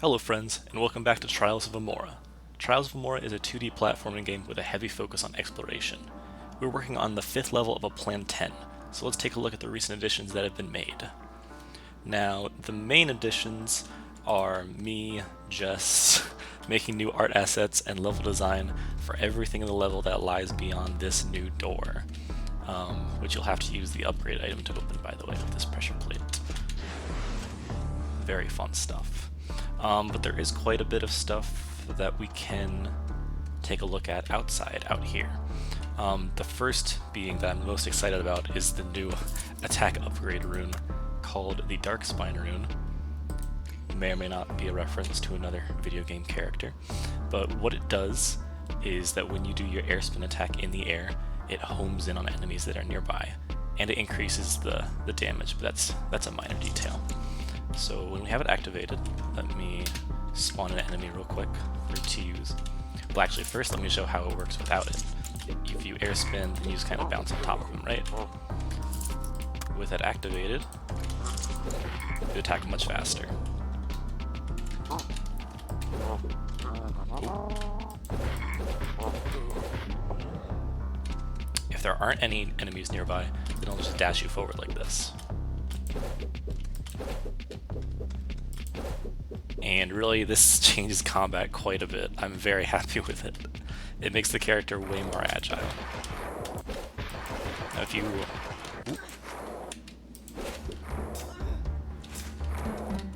Hello friends, and welcome back to Trials of Imorah. Trials of Imorah is a 2D platforming game with a heavy focus on exploration. We're working on the 5th level of a Plan 10, so let's take a look at the recent additions that have been made. Now, the main additions are me just making new art assets and level design for everything in the level that lies beyond this new door, which you'll have to use the upgrade item to open, by the way, with this pressure plate. Very fun stuff. But there is quite a bit of stuff that we can take a look at outside, out here. The first being that I'm most excited about is the new attack upgrade rune called the Dark Spine rune. May or may not be a reference to another video game character, but what it does is that when you do your air spin attack in the air, it homes in on enemies that are nearby, and it increases the damage, but that's a minor detail. So when we have it activated, let me spawn an enemy real quick for it to use. Well, actually, first let me show how it works without it. If you air spin, then you just kind of bounce on top of them, right? With it activated, you attack much faster. If there aren't any enemies nearby, then it'll just dash you forward like this. And really, this changes combat quite a bit. I'm very happy with it. It makes the character way more agile. Now if you...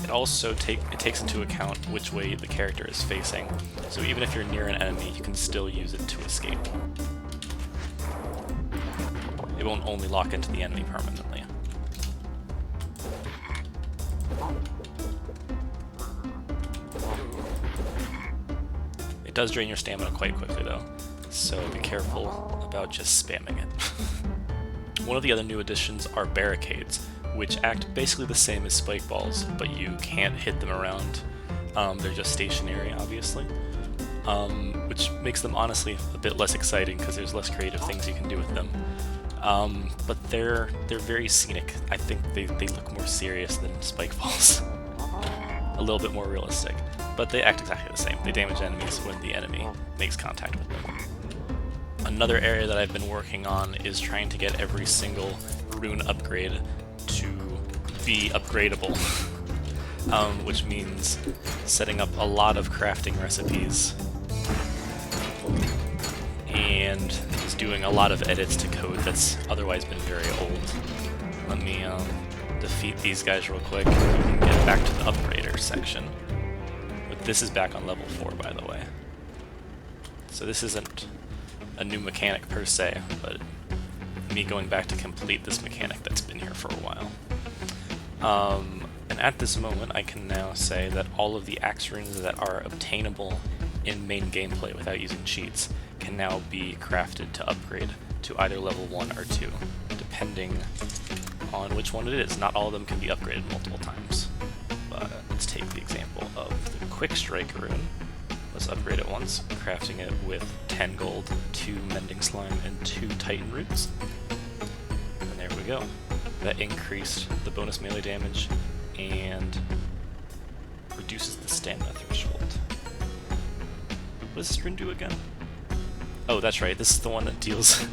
It also takes into account which way the character is facing. So even if you're near an enemy, you can still use it to escape. It won't only lock into the enemy permanently. It does drain your stamina quite quickly though, so be careful about just spamming it. One of the other new additions are barricades, which act basically the same as spike balls, but you can't hit them around. They're just stationary, obviously, which makes them honestly a bit less exciting because there's less creative things you can do with them. But they're very scenic. I think they look more serious than spike balls. A little bit more realistic. But they act exactly the same. They damage enemies when the enemy makes contact with them. Another area that I've been working on is trying to get every single rune upgrade to be upgradable, which means setting up a lot of crafting recipes and just doing a lot of edits to code that's otherwise been very old. Let me defeat these guys real quick and get back to the upgrader section. This is back on level 4, by the way. So this isn't a new mechanic per se, but me going back to complete this mechanic that's been here for a while. And at this moment, I can now say that all of the axe runes that are obtainable in main gameplay without using cheats can now be crafted to upgrade to either level 1 or 2, depending on which one it is. Not all of them can be upgraded multiple times. But let's take the example of the Quick Strike rune. Let's upgrade it once, crafting it with 10 gold, 2 Mending Slime, and 2 Titan Roots. And there we go. That increased the bonus melee damage and reduces the stamina threshold. What does this rune do again? Oh, that's right. This is the one that deals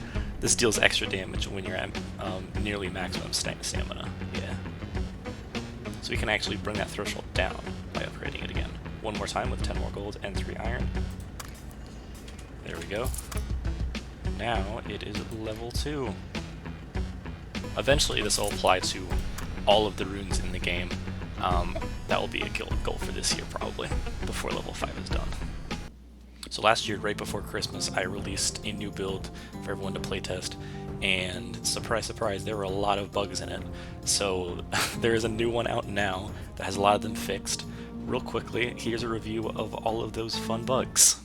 this deals extra damage when you're at nearly maximum stamina. Yeah. So we can actually bring that threshold down by upgrading it again. One more time with 10 more gold and 3 iron. There we go. Now it is level 2. Eventually this will apply to all of the runes in the game. That will be a goal for this year probably, before level 5 is done. So last year, right before Christmas, I released a new build for everyone to playtest, and surprise, surprise, there were a lot of bugs in it. So there is a new one out now that has a lot of them fixed. Real quickly, here's a review of all of those fun bugs.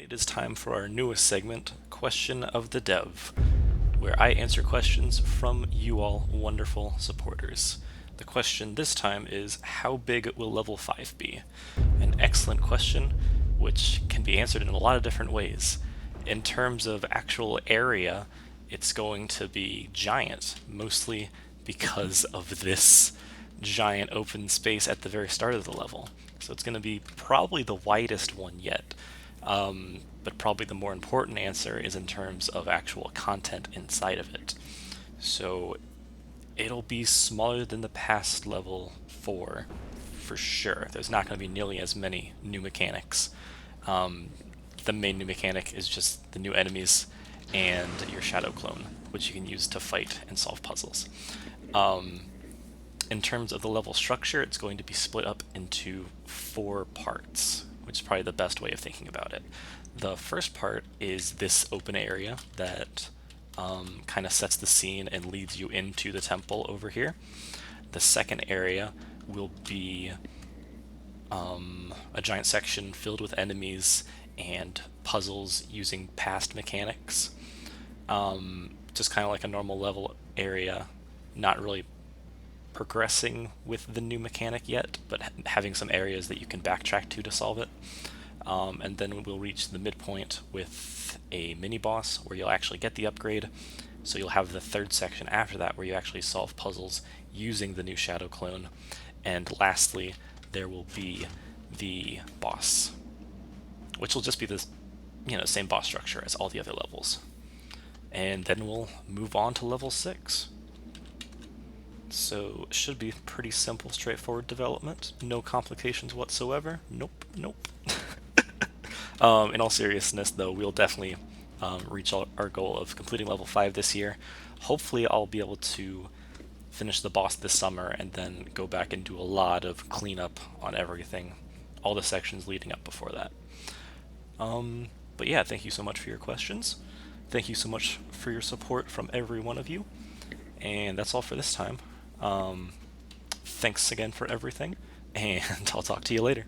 it is time for our newest segment, Question of the Dev, where I answer questions from you all wonderful supporters. The question this time is, how big will level 5 be? An excellent question, which can be answered in a lot of different ways. In terms of actual area, it's going to be giant, mostly because of this giant open space at the very start of the level. So it's going to be probably the widest one yet. But probably the more important answer is in terms of actual content inside of it. So it'll be smaller than the past level 4, for sure. There's not going to be nearly as many new mechanics. The main new mechanic is just the new enemies and your shadow clone, which you can use to fight and solve puzzles. In terms of the level structure, it's going to be split up into 4 parts, which is probably the best way of thinking about it. The first part is this open area that kind of sets the scene and leads you into the temple over here. The second area will be a giant section filled with enemies and puzzles using past mechanics. Just kind of like a normal level area, not really progressing with the new mechanic yet, but having some areas that you can backtrack to solve it. And then we'll reach the midpoint with a mini boss where you'll actually get the upgrade. So you'll have the third section after that where you actually solve puzzles using the new shadow clone. And lastly, there will be the boss, which will just be this, same boss structure as all the other levels. And then we'll move on to level 6. So it should be pretty simple, straightforward development. No complications whatsoever. Nope. In all seriousness, though, we'll definitely reach our goal of completing level 5 this year. Hopefully I'll be able to finish the boss this summer and then go back and do a lot of cleanup on everything, all the sections leading up before that. But yeah, thank you so much for your questions. Thank you so much for your support from every one of you. And that's all for this time. Thanks again for everything, and I'll talk to you later.